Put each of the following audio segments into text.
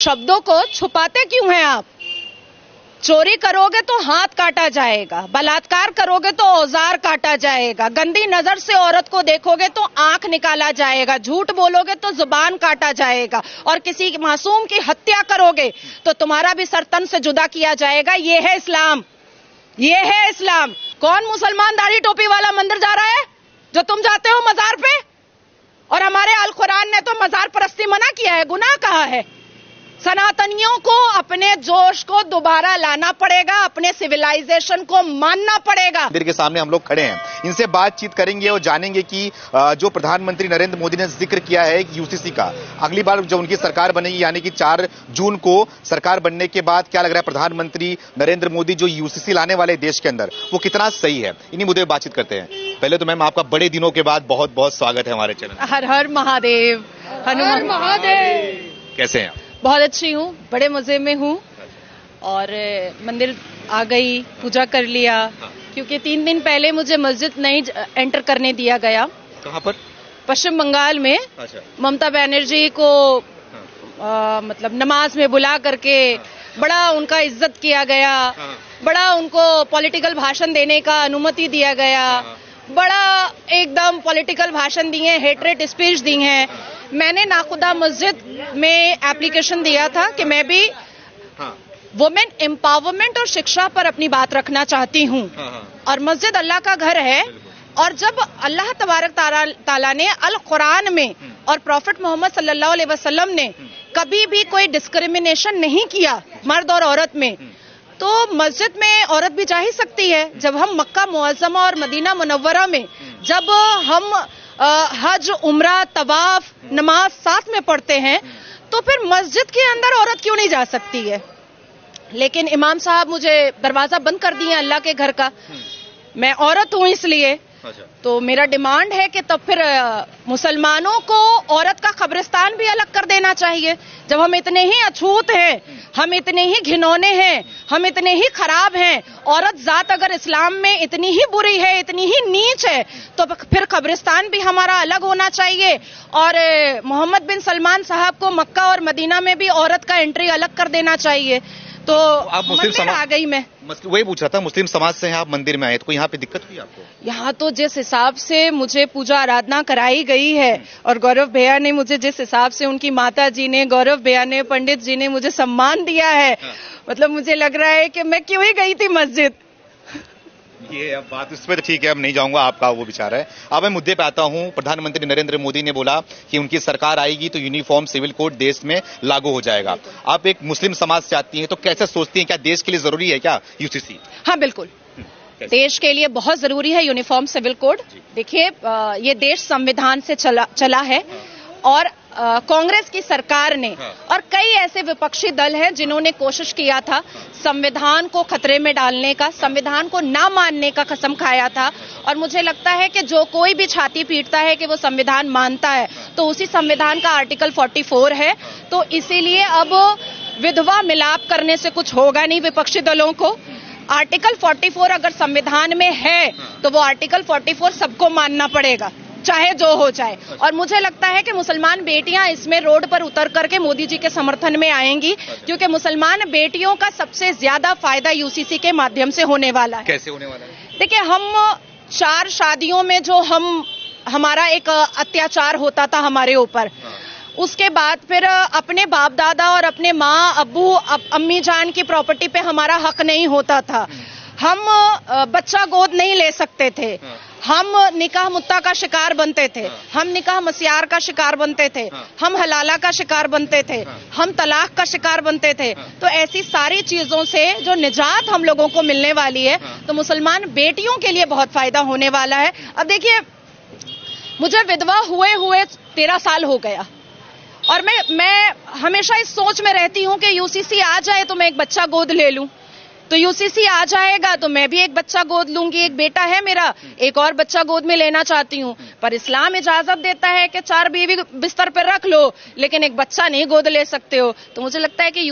शब्दों को छुपाते क्यों हैं आप? चोरी करोगे तो हाथ काटा जाएगा, बलात्कार करोगे तो औजार काटा जाएगा, गंदी नजर से औरत को देखोगे तो आंख निकाला जाएगा, झूठ बोलोगे तो जुबान काटा जाएगा, और किसी मासूम की हत्या करोगे तो तुम्हारा भी सर तन से जुदा किया जाएगा। ये है इस्लाम, ये है इस्लाम। कौन मुसलमान दाढ़ी टोपी वाला मंदिर जा रहा है जो तुम जाते हो मजार पे? और हमारे अल कुरान ने तो मजार परस्ती मना किया है, गुनाह कहा है। सनातनियों को अपने जोश को दोबारा लाना पड़ेगा, अपने सिविलाइजेशन को मानना पड़ेगा। मंदिर के सामने हम लोग खड़े हैं, इनसे बातचीत करेंगे और जानेंगे कि जो प्रधानमंत्री नरेंद्र मोदी ने जिक्र किया है यूसीसी का, अगली बार जब उनकी सरकार बनेगी यानी कि 4 जून को सरकार बनने के बाद क्या लग रहा है प्रधानमंत्री नरेंद्र मोदी जो यूसीसी लाने वाले देश के अंदर वो कितना सही है, इन्हीं मुद्दे पर बातचीत करते हैं। पहले तो मैम आपका बड़े दिनों के बाद बहुत बहुत स्वागत है हमारे चैनल। हर हर महादेव, हनुमान महादेव। कैसे हैं? बहुत अच्छी हूँ, बड़े मजे में हूँ, और मंदिर आ गई, पूजा कर लिया, क्योंकि 3 दिन पहले मुझे मस्जिद नहीं एंटर करने दिया गया। कहाँ पर? पश्चिम बंगाल में। अच्छा। ममता बनर्जी को मतलब नमाज में बुला करके बड़ा उनका इज्जत किया गया, बड़ा उनको पॉलिटिकल भाषण देने का अनुमति दिया गया, बड़ा एकदम पॉलिटिकल भाषण दिए, हेटरेट स्पीच दी हैं। मैंने नाखुदा मस्जिद में एप्लीकेशन दिया था कि मैं भी वुमेन एम्पावरमेंट और शिक्षा पर अपनी बात रखना चाहती हूँ, और मस्जिद अल्लाह का घर है। और जब अल्लाह तबारक ताला ने अल कुरान में और प्रॉफिट मोहम्मद सल्लल्लाहु अलैहि वसल्लम ने कभी भी कोई डिस्क्रिमिनेशन नहीं किया मर्द और औरत में, तो मस्जिद में औरत भी जा ही सकती है। जब हम मक्का मुअज्जमा और मदीना मुनव्वरा में जब हम हज, उम्रा, तवाफ, नमाज साथ में पढ़ते हैं, तो फिर मस्जिद के अंदर औरत क्यों नहीं जा सकती है? लेकिन इमाम साहब मुझे दरवाजा बंद कर दिए अल्लाह के घर का। मैं औरत हूं इसलिए। तो मेरा डिमांड है कि तब फिर मुसलमानों को औरत का कब्रिस्तान भी अलग कर देना चाहिए। जब हम इतने ही अछूत हैं, हम इतने ही घिनौने हैं, हम इतने ही खराब हैं, औरत जात अगर इस्लाम में इतनी ही बुरी है, इतनी ही नीच है, तो फिर कब्रिस्तान भी हमारा अलग होना चाहिए। और मोहम्मद बिन सलमान साहब को मक्का और मदीना में भी औरत का एंट्री अलग कर देना चाहिए। तो आप मुस्लिम समाज आ गई मैं वही पूछा था, मुस्लिम समाज से हैं आप, मंदिर में आए तो यहाँ पे दिक्कत हुई आपको? यहाँ तो जिस हिसाब से मुझे पूजा आराधना कराई गई है, और गौरव भैया ने मुझे जिस हिसाब से, उनकी माता जी ने, गौरव भैया ने, पंडित जी ने मुझे सम्मान दिया है, मतलब मुझे लग रहा है कि मैं क्यों ही गई थी मस्जिद। ये अब बात उस पर तो ठीक है, अब नहीं जाऊंगा, आपका वो विचार है। अब मैं मुद्दे पे आता हूं। प्रधानमंत्री नरेंद्र मोदी ने बोला कि उनकी सरकार आएगी तो यूनिफॉर्म सिविल कोड देश में लागू हो जाएगा। आप एक मुस्लिम समाज से आती हैं, तो कैसे सोचती हैं, क्या देश के लिए जरूरी है क्या यूसीसी? हाँ बिल्कुल, देश के लिए बहुत जरूरी है यूनिफॉर्म सिविल कोड। देखिए, ये देश संविधान से चला है, और कांग्रेस की सरकार ने और कई ऐसे विपक्षी दल हैं जिन्होंने कोशिश किया था संविधान को खतरे में डालने का, संविधान को ना मानने का कसम खाया था। और मुझे लगता है कि जो कोई भी छाती पीटता है कि वो संविधान मानता है, तो उसी संविधान का आर्टिकल 44 है। तो इसीलिए अब विधवा मिलाप करने से कुछ होगा नहीं विपक्षी दलों को। आर्टिकल 44 अगर संविधान में है तो वो आर्टिकल 44 सबको मानना पड़ेगा, चाहे जो हो जाए। और मुझे लगता है कि मुसलमान बेटियां इसमें रोड पर उतर करके मोदी जी के समर्थन में आएंगी, क्योंकि मुसलमान बेटियों का सबसे ज्यादा फायदा यूसीसी के माध्यम से होने वाला है। कैसे होने वाला है? देखिए, हम 4 शादियों में जो हमारा एक अत्याचार होता था हमारे ऊपर, उसके बाद फिर अपने बाप दादा और अपने माँ, अब्बू, अम्मी जान की प्रॉपर्टी पे हमारा हक नहीं होता था। हम बच्चा गोद नहीं ले सकते थे, हम निकाह मुत्ता का शिकार बनते थे, हम निकाह मसियार का शिकार बनते थे, हम हलाला का शिकार बनते थे, हम तलाक का शिकार बनते थे। तो ऐसी सारी चीजों से जो निजात हम लोगों को मिलने वाली है, तो मुसलमान बेटियों के लिए बहुत फायदा होने वाला है। अब देखिए, मुझे विधवा हुए 13 साल हो गया, और मैं हमेशा इस सोच में रहती हूं कि यूसीसी आ जाए तो मैं एक बच्चा गोद ले लूं। तो यूसीसी आ जाएगा तो मैं भी एक बच्चा गोद लूंगी, एक बेटा है मेरा, एक और बच्चा गोद में लेना चाहती हूँ। पर इस्लाम इजाजत देता है कि 4 बीवी बिस्तर पर रख लो, लेकिन एक बच्चा नहीं गोद ले सकते हो। तो मुझे लगता है कि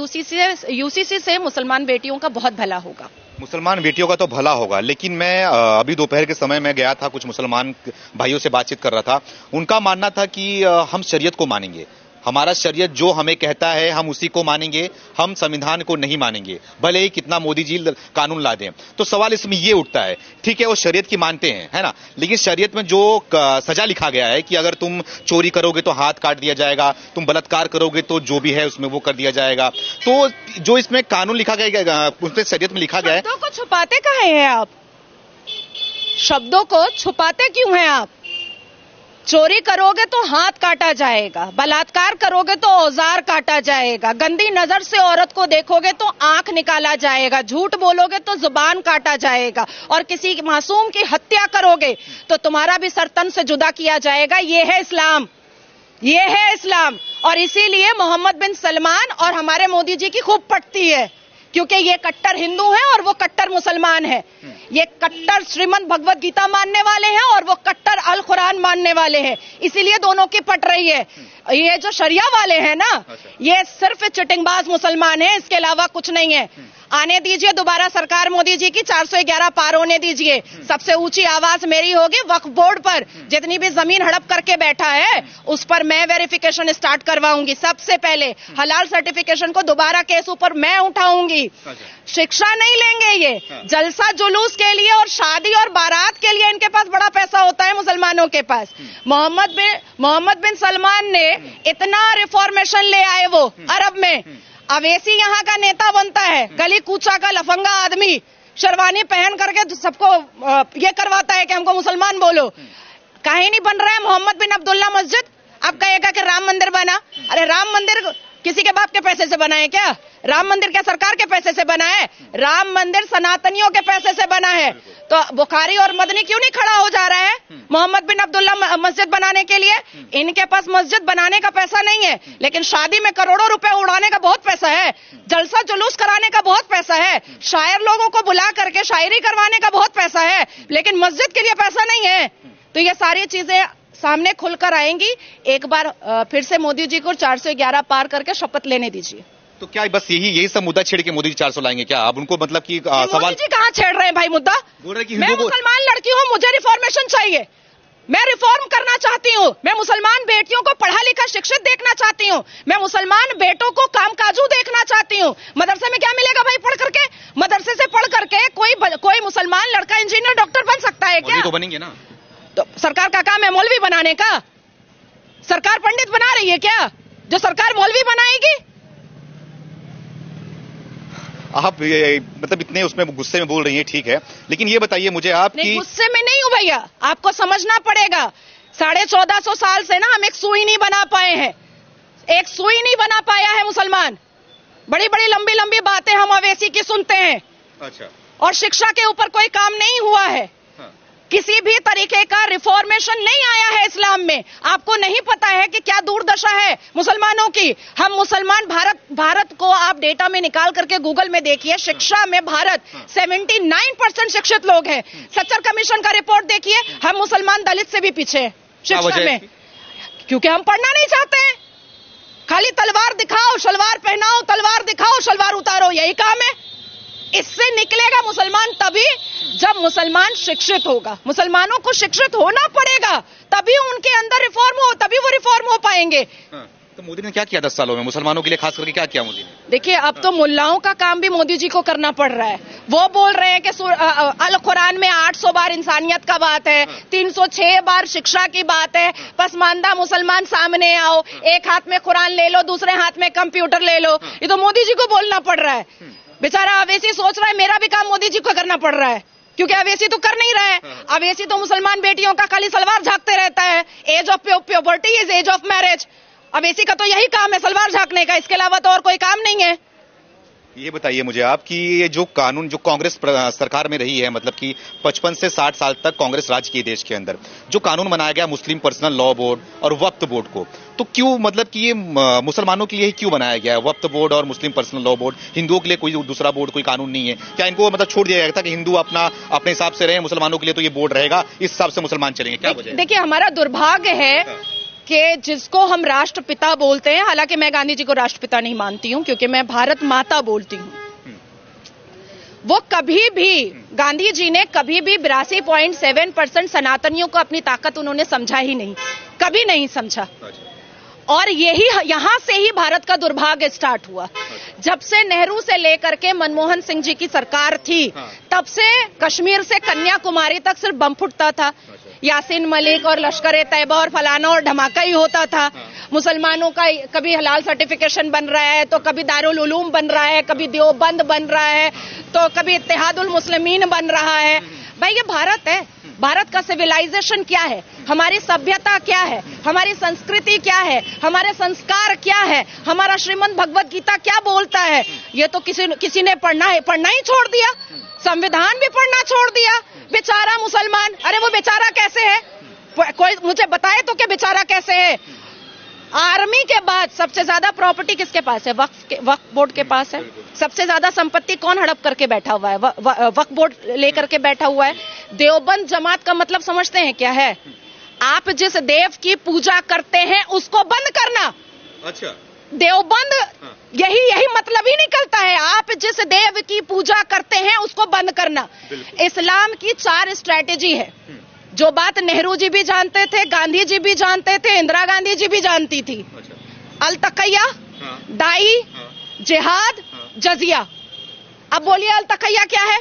यूसीसी से मुसलमान बेटियों का बहुत भला होगा। मुसलमान बेटियों का तो भला होगा, लेकिन मैं अभी दोपहर के समय में गया था, कुछ मुसलमान भाइयों से बातचीत कर रहा था। उनका मानना था कि हम शरीयत को मानेंगे, हमारा शरीयत जो हमें कहता है हम उसी को मानेंगे, हम संविधान को नहीं मानेंगे, भले ही कितना मोदी जी कानून ला दें। तो सवाल इसमें ये उठता है, ठीक है वो शरीयत की मानते हैं, है ना, लेकिन शरीयत में जो सजा लिखा गया है कि अगर तुम चोरी करोगे तो हाथ काट दिया जाएगा, तुम बलात्कार करोगे तो जो भी है उसमें वो कर दिया जाएगा। तो जो इसमें कानून लिखा गया, उसमें शरीयत में लिखा गया है। शब्दों को छुपाते काहे हैं आप? शब्दों को छुपाते क्यों हैं आप? चोरी करोगे तो हाथ काटा जाएगा, बलात्कार करोगे तो औजार काटा जाएगा, गंदी नजर से औरत को देखोगे तो आंख निकाला जाएगा, झूठ बोलोगे तो जुबान काटा जाएगा, और किसी मासूम की हत्या करोगे तो तुम्हारा भी सर तन से जुदा किया जाएगा। ये है इस्लाम, ये है इस्लाम। और इसीलिए मोहम्मद बिन सलमान और हमारे मोदी जी की खूब पटती है, क्योंकि ये कट्टर हिंदू हैं और वो कट्टर मुसलमान हैं। ये कट्टर श्रीमद् भगवत गीता मानने वाले हैं और वो कट्टर अल कुरान मानने वाले हैं, इसीलिए दोनों की पट रही है। ये जो शरिया वाले हैं ना, ये सिर्फ चिटिंगबाज मुसलमान हैं, इसके अलावा कुछ नहीं है। आने दीजिए दोबारा सरकार मोदी जी की, 411 पार होने दीजिए। सबसे ऊंची आवाज मेरी होगी वक्फ बोर्ड पर। जितनी भी जमीन हड़प करके बैठा है उस पर मैं वेरिफिकेशन स्टार्ट करवाऊंगी। सबसे पहले हलाल सर्टिफिकेशन को दोबारा केस ऊपर मैं उठाऊंगी। शिक्षा नहीं लेंगे ये, जलसा जुलूस के लिए और शादी और बारात के लिए इनके पास बड़ा पैसा होता है मुसलमानों के पास। मोहम्मद बिन सलमान ने इतना रिफॉर्मेशन ले आए वो अरब में। अवैसी यहाँ का नेता बनता है, गली कूचा का लफंगा आदमी, शेरवानी पहन करके सबको ये करवाता है कि हमको मुसलमान बोलो। काहे नहीं बन रहा है मोहम्मद बिन अब्दुल्ला मस्जिद? अब कहेगा कि राम मंदिर बना। अरे राम मंदिर किसी के बाप के पैसे से बना है क्या? राम मंदिर क्या सरकार के पैसे से बना है? राम मंदिर सनातनियों के पैसे से बना है। तो बुखारी और मदनी क्यों नहीं खड़ा हो जा रहा है मोहम्मद बिन अब्दुल्ला मस्जिद बनाने के लिए? इनके पास मस्जिद बनाने का पैसा नहीं है, लेकिन शादी में करोड़ों रुपए उड़ाने का बहुत पैसा है, जलसा जुलूस कराने का बहुत पैसा है, शायर लोगों को बुला करके शायरी करवाने का बहुत पैसा है, लेकिन मस्जिद के लिए पैसा नहीं है। तो ये सारी चीजें सामने खुलकर आएंगी। एक बार फिर से मोदी जी को 411 पार करके शपथ लेने दीजिए। तो क्या बस यही सब मुद्दा छेड़ के मोदी जी 400 लाएंगे क्या? अब उनको मतलब कि सवाल मोदी जी कहाँ छेड़ रहे हैं भाई मुद्दा? बोल रहे कि मैं मुसलमान लड़की हूँ, मुझे रिफॉर्मेशन चाहिए, मैं रिफॉर्म करना चाहती हूँ, मैं मुसलमान बेटियों को पढ़ा लिखा शिक्षित देखना चाहती हूँ, मैं मुसलमान बेटों को कामकाजू देखना चाहती हूँ। मदरसे में क्या मिलेगा भाई पढ़ करके? मदरसे से पढ़ करके कोई मुसलमान लड़का इंजीनियर डॉक्टर बन सकता है क्या? तो बनेंगे ना। तो सरकार का काम है मौलवी बनाने का? सरकार पंडित बना रही है क्या जो सरकार मौलवी बनाएगी? आप मतलब इतने उसमें गुस्से में बोल रही हैं, ठीक है, लेकिन ये बताइए मुझे आप नहीं, गुस्से में नहीं हूं भैया, आपको समझना पड़ेगा। 1450 साल से ना हम एक सुई नहीं बना पाए हैं, एक सुई नहीं बना पाया है मुसलमान। बड़ी बड़ी लंबी लंबी बातें हम अवैसी की सुनते हैं। अच्छा। और शिक्षा के ऊपर कोई काम नहीं हुआ है। किसी भी तरीके का रिफॉर्मेशन नहीं आया है इस्लाम में। आपको नहीं पता है कि क्या दुर्दशा है मुसलमानों की। हम मुसलमान भारत को आप डेटा में निकाल करके गूगल में देखिए, शिक्षा में भारत 79% शिक्षित लोग हैं। सच्चर कमीशन का रिपोर्ट देखिए, हम मुसलमान दलित से भी पीछे हैं शिक्षा में, क्योंकि हम पढ़ना नहीं चाहते हैं। खाली तलवार दिखाओ शलवार पहनाओ, तलवार दिखाओ शलवार उतारो, यही काम है। इससे निकलेगा मुसलमान तभी जब मुसलमान शिक्षित होगा। मुसलमानों को शिक्षित होना पड़ेगा, तभी उनके अंदर रिफॉर्म हो, तभी वो रिफॉर्म हो पाएंगे। तो मोदी ने क्या किया 10 सालों में मुसलमानों के लिए, खास करके क्या किया मोदी ने? देखिए, अब तो मुल्लाओं का काम भी मोदी जी को करना पड़ रहा है। वो बोल रहे हैं कि अल कुरान में 800 बार इंसानियत का बात है, 306 बार शिक्षा की बात है। पसमानदा मुसलमान सामने आओ, एक हाथ में कुरान ले लो, दूसरे हाथ में कंप्यूटर ले लो। ये तो मोदी जी को बोलना पड़ रहा है। बेचारा अवैसी सोच रहा है मेरा भी काम मोदी जी को करना पड़ रहा है, क्योंकि अवैसी तो कर नहीं रहा है। अवैसी तो मुसलमान बेटियों का खाली सलवार झांकते रहता है। Age of puberty is age of marriage. Owaisi का तो यही काम है, सलवार झांकने का, इसके अलावा तो और कोई काम नहीं है। ये बताइए मुझे आप कि ये जो कानून जो कांग्रेस सरकार में रही है, मतलब कि 55 से 60 साल तक कांग्रेस राज की देश के अंदर, जो कानून बनाया गया मुस्लिम पर्सनल लॉ बोर्ड और वक्फ बोर्ड को, तो क्यों मतलब कि ये मुसलमानों के लिए ही क्यों बनाया गया है वक्फ बोर्ड और मुस्लिम पर्सनल लॉ बोर्ड? हिंदुओं के लिए कोई दूसरा बोर्ड, कोई कानून नहीं है क्या? इनको मतलब छोड़ दिया गया था कि हिंदू अपने हिसाब से रहे, मुसलमानों के लिए तो ये बोर्ड रहेगा, इस हिसाब से मुसलमान चलेंगे? क्या वजह है? देखिए, हमारा दुर्भाग्य है कि जिसको हम राष्ट्रपिता बोलते हैं, हालांकि मैं गांधी जी को राष्ट्रपिता नहीं मानती हूं, क्योंकि मैं भारत माता बोलती हूं। वो कभी भी, गांधी जी ने कभी भी 82.7% सनातनियों को अपनी ताकत उन्होंने समझा ही नहीं, कभी नहीं समझा। और यही यहां से ही भारत का दुर्भाग्य स्टार्ट हुआ। जब से नेहरू से लेकर के मनमोहन सिंह जी की सरकार थी, तब से कश्मीर से कन्याकुमारी तक सिर्फ बम फुटता था। यासीन मलिक और लश्कर तैयबा और फलाना और धमाका ही होता था। मुसलमानों का कभी हलाल सर्टिफिकेशन बन रहा है, तो कभी दारुल उलूम बन रहा है, कभी देवबंद बन रहा है, तो कभी इत्तेहादुल मुस्लिमीन बन रहा है। भाई ये भारत है। भारत का सिविलाइजेशन क्या है, हमारी सभ्यता क्या है, हमारी संस्कृति क्या है, हमारे संस्कार क्या है, हमारा श्रीमद् भगवत गीता क्या बोलता है, ये तो किसी ने पढ़ना ही छोड़ दिया। संविधान भी पढ़ना छोड़ दिया। बेचारा मुसलमान, अरे वो बेचारा कैसे है, कोई मुझे बताए तो, क्या बेचारा कैसे है। आर्मी के बाद सबसे ज्यादा प्रॉपर्टी किसके पास है? वक्फ बोर्ड के पास है। सबसे ज्यादा संपत्ति कौन हड़प करके बैठा हुआ है? वक्फ बोर्ड लेकर के बैठा हुआ है। देवबंद जमात का मतलब समझते हैं क्या है? आप जिस देव की पूजा करते हैं उसको बंद करना। अच्छा, देवबंद यही मतलब ही निकलता है। आप जिस देव की पूजा करते हैं उसको बंद करना। इस्लाम की 4 स्ट्रैटेजी है, जो बात नेहरू जी भी जानते थे, गांधी जी भी जानते थे, इंदिरा गांधी जी भी जानती थी। अल तकैया, दाई, जिहाद, जजिया। अब बोलिए अल तकैया क्या है?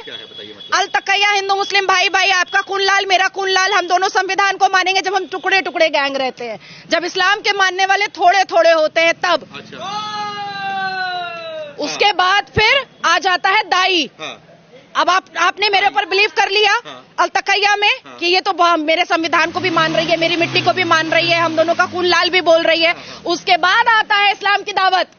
अल तकैया हिंदू मुस्लिम भाई भाई, आपका खून लाल मेरा खून लाल, हम दोनों संविधान को मानेंगे जब हम टुकड़े टुकड़े गैंग रहते हैं। जब इस्लाम के मानने वाले थोड़े थोड़े होते हैं तब। उसके बाद फिर आ जाता है दाई। अब आपने मेरे ऊपर बिलीव कर लिया अल तकैया में कि ये तो मेरे संविधान को भी मान रही है, मेरी मिट्टी को भी मान रही है, हम दोनों का खून लाल भी बोल रही है। उसके बाद आता है इस्लाम की दावत।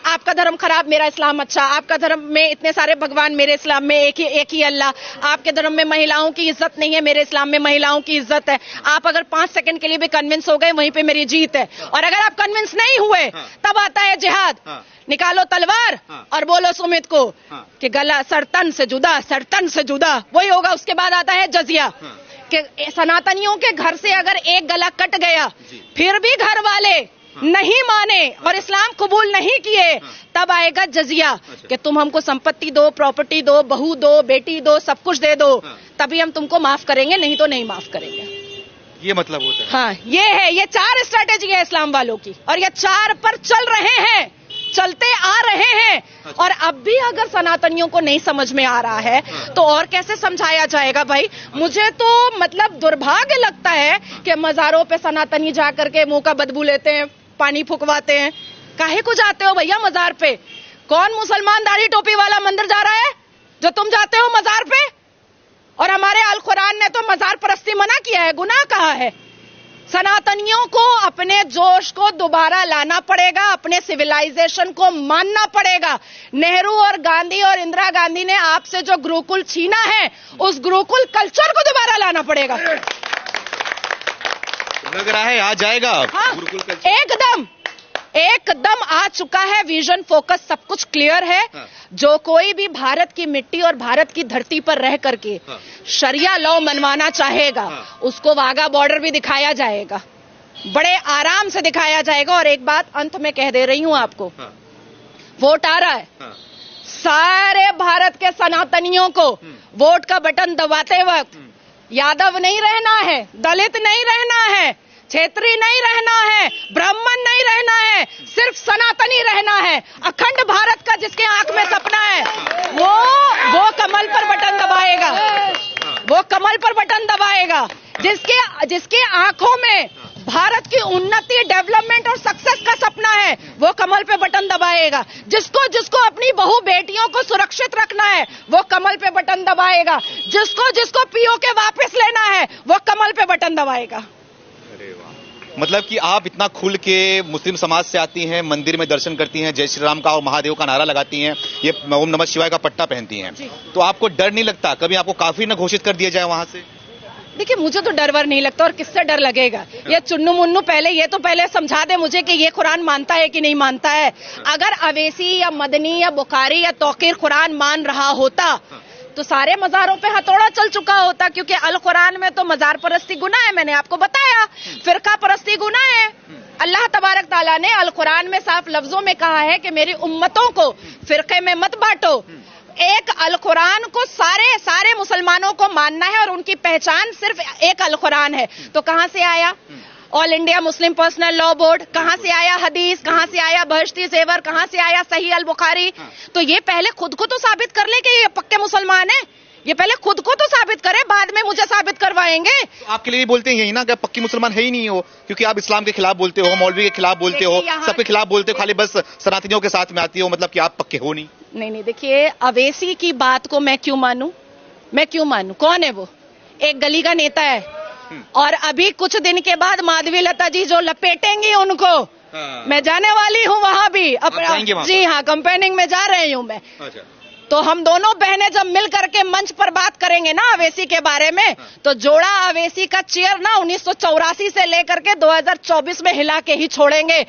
आपका धर्म खराब, मेरा इस्लाम अच्छा। आपका धर्म में इतने सारे भगवान, मेरे इस्लाम में एक ही अल्लाह। आपके धर्म में महिलाओं की इज्जत नहीं है, मेरे इस्लाम में महिलाओं की इज्जत है। आप अगर 5 सेकंड के लिए भी कन्विंस हो गए, वहीं पे मेरी जीत है। और अगर आप कन्विंस नहीं हुए, तब आता है जिहाद। निकालो तलवार और बोलो सुमित को कि गला सरतन से जुदा, सरतन से जुदा, वही होगा। उसके बाद आता है जजिया कि सनातनियों के घर से अगर एक गला कट गया, फिर भी घर वाले नहीं माने और इस्लाम कबूल नहीं किए, तब आएगा जजिया कि तुम हमको संपत्ति दो, प्रॉपर्टी दो, बहू दो, बेटी दो, सब कुछ दे दो, तभी हम तुमको माफ करेंगे, नहीं तो नहीं माफ करेंगे। ये मतलब होता है। हाँ, ये 4 स्ट्रैटेजी है इस्लाम वालों की, और ये 4 पर चल रहे हैं, चलते आ रहे हैं। और अब भी अगर सनातनियों को नहीं समझ में आ रहा है तो और कैसे समझाया जाएगा भाई? मुझे तो मतलब दुर्भाग्य लगता है कि मजारों पे सनातनी जाकर के मुंह का बदबू लेते हैं, पानी फुकवाते हैं। काहे को जाते हो भैया मजार पे? कौन मुसलमान दाढ़ी टोपी वाला मंदिर जा रहा है जो तुम जाते हो मजार पे? और हमारे अल कुरान ने तो मजार परस्ती मना किया है, गुनाह कहा है। सनातनियों को अपने जोश को दोबारा लाना पड़ेगा, अपने सिविलाइजेशन को मानना पड़ेगा। नेहरू और गांधी और इंदिरा गांधी ने आपसे जो गुरुकुल छीना है, उस गुरुकुल कल्चर को दोबारा लाना पड़ेगा। लग रहा है आ जाएगा। हाँ, एकदम आ चुका है। विजन, फोकस, सब कुछ क्लियर है। हाँ। जो कोई भी भारत की मिट्टी और भारत की धरती पर रह करके हाँ। शरिया लॉ मनवाना चाहेगा, हाँ। उसको वाघा बॉर्डर भी दिखाया जाएगा, बड़े आराम से दिखाया जाएगा। और एक बात अंत में कह दे रही हूं आपको, हाँ। वोट आ रहा है। हाँ। सारे भारत के सनातनियों को वोट का बटन दबाते वक्त यादव नहीं रहना है, दलित नहीं रहना है, क्षेत्रीय नहीं रहना है, ब्राह्मण नहीं रहना है, सिर्फ सनातनी रहना है। अखंड भारत का जिसके आंख में सपना है, वो कमल पर बटन दबाएगा, वो कमल पर बटन दबाएगा। जिसके आंखों में भारत की उन्नति, डेवलपमेंट और सक्सेस का सपना है, वो कमल पे बटन दबाएगा। जिसको अपनी बहू बेटियों को सुरक्षित रखना है, वो कमल पे बटन दबाएगा। जिसको पीओके वापस लेना है, वो कमल पे बटन दबाएगा। अरे वाह, मतलब कि आप इतना खुल के मुस्लिम समाज से आती हैं, मंदिर में दर्शन करती हैं, जय श्री राम का और महादेव का नारा लगाती हैं, ये ओम नमः शिवाय का पट्टा पहनती हैं, तो आपको डर नहीं लगता कभी आपको काफिर न घोषित कर दिया जाए वहां से? देखिए, मुझे तो डर वर नहीं लगता, और किससे डर लगेगा? ये चुन्नू मुन्नू पहले समझा दे मुझे कि ये कुरान मानता है कि नहीं मानता है। अगर अवैसी या मदनी या बुखारी या तौकीर कुरान मान रहा होता तो सारे मजारों पे हथौड़ा चल चुका होता, क्योंकि अल कुरान में तो मजार परस्ती गुनाह है, मैंने आपको बताया, फिरका परस्ती गुनाह है। अल्लाह तबारक ताला ने अल कुरान में साफ लफ्जों में कहा है कि मेरी उम्मतों को फिरके में मत बांटो। एक अल कुरान को सारे मुसलमानों को मानना है, और उनकी पहचान सिर्फ एक अल कुरान है। तो कहां से आया? All India Muslim personal law board, कहां से आया हदीस, कहां से आया बहश्ती ज़ेवर, कहां से आया सही अल बुखारी। तो ये पहले खुद को तो साबित कर ले कि ये पक्के मुसलमान है, ये पहले खुद को तो साबित करे, बाद में मुझे साबित करवाएंगे। तो आपके लिए बोलते हैं यही ना कि आप पक्की मुसलमान है ही नहीं हो, क्योंकि आप इस्लाम के खिलाफ बोलते हो, मौलवी के खिलाफ बोलते हो, सबके खिलाफ बोलते हो, खाली बस सनातनियों के साथ में आती हो, मतलब कि आप पक्के हो नहीं। नहीं, देखिए, अवैसी की बात को मैं क्यों मानूं? कौन है वो? एक गली का नेता है, और अभी कुछ दिन के बाद माधवी लता जी जो लपेटेंगी उनको, मैं जाने वाली हूं वहां भी। जी हाँ, कंपेनिंग में जा रही हूं मैं। तो हम दोनों बहनें जब मिल करके मंच पर बात करेंगे ना अवैसी के बारे में, तो जोड़ा अवैसी का चेयर ना 1984 से लेकर के 2024 में हिला के ही छोड़ेंगे।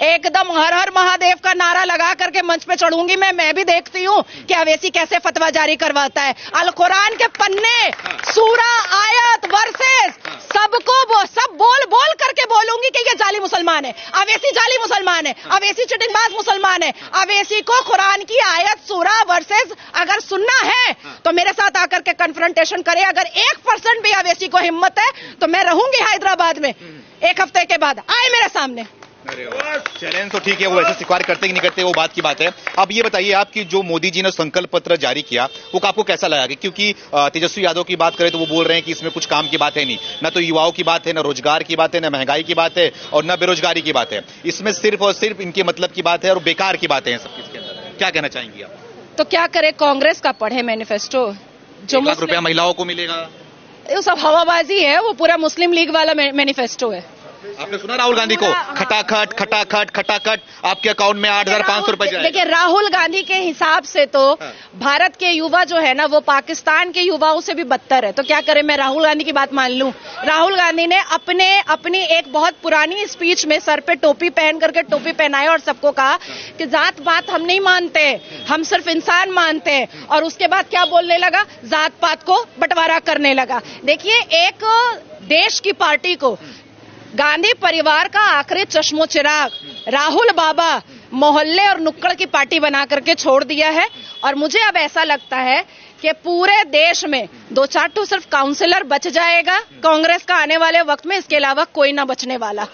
एकदम हर हर महादेव का नारा लगा करके मंच पे चढ़ूंगी मैं भी देखती हूँ कि अवैसी कैसे फतवा जारी करवाता है। अल कुरान के पन्ने, सूरा, आयत, वर्सेस, सब बोल करके बोलूंगी कि ये जाली मुसलमान है, अवैसी जाली मुसलमान है, अवैसी चिटिंगबाज मुसलमान है। अवैसी को कुरान की आयत, सूरा, वर्सेस अगर सुनना है तो मेरे साथ आकर के कन्फ्रंटेशन करे। अगर 1% भी अवैसी को हिम्मत है तो मैं रहूंगी हैदराबाद में 1 हफ्ते के बाद, आए मेरे सामने। चैलेंज तो ठीक है, वो वैसे स्वीकार करते कि नहीं करते वो बात की बात है। अब ये बताइए, आपकी जो मोदी जी ने संकल्प पत्र जारी किया वो आपको कैसा लगा? क्योंकि तेजस्वी यादव की बात करें तो वो बोल रहे हैं कि इसमें कुछ काम की बात है नहीं, ना तो युवाओं की बात है, ना रोजगार की बात है, ना महंगाई की बात है, और ना बेरोजगारी की बात है। इसमें सिर्फ और सिर्फ इनके मतलब की बात है और बेकार की बातें हैं सब इसके अंदर। क्या कहना चाहेंगी आप? तो क्या करे, कांग्रेस का पढ़े मैनिफेस्टो, जो 1 लाख रुपया महिलाओं को मिलेगा, वो सब हवाबाजी है, वो पूरा मुस्लिम लीग वाला मैनिफेस्टो है। आपने सुना राहुल गांधी को? खटाखट आपके अकाउंट में 8,500 रुपए जाएगा। देखिए, राहुल गांधी के हिसाब से तो भारत के युवा जो है ना वो पाकिस्तान के युवाओं से भी बदतर है। तो क्या करें, मैं राहुल गांधी की बात मान लूं? राहुल गांधी ने अपनी एक बहुत पुरानी स्पीच में सर पे टोपी पहन करके टोपी पहनाया और सबको कहा कि जात पात हम नहीं मानते, हम सिर्फ इंसान मानते हैं। और उसके बाद क्या बोलने लगा? जात पात को बंटवारा करने लगा। देखिए, एक देश की पार्टी को गांधी परिवार का आखिरी चश्मो चिराग राहुल बाबा मोहल्ले और नुक्कड़ की पार्टी बना करके छोड़ दिया है। और मुझे अब ऐसा लगता है कि पूरे देश में 2-4 तो सिर्फ काउंसिलर बच जाएगा कांग्रेस का आने वाले वक्त में, इसके अलावा कोई ना बचने वाला।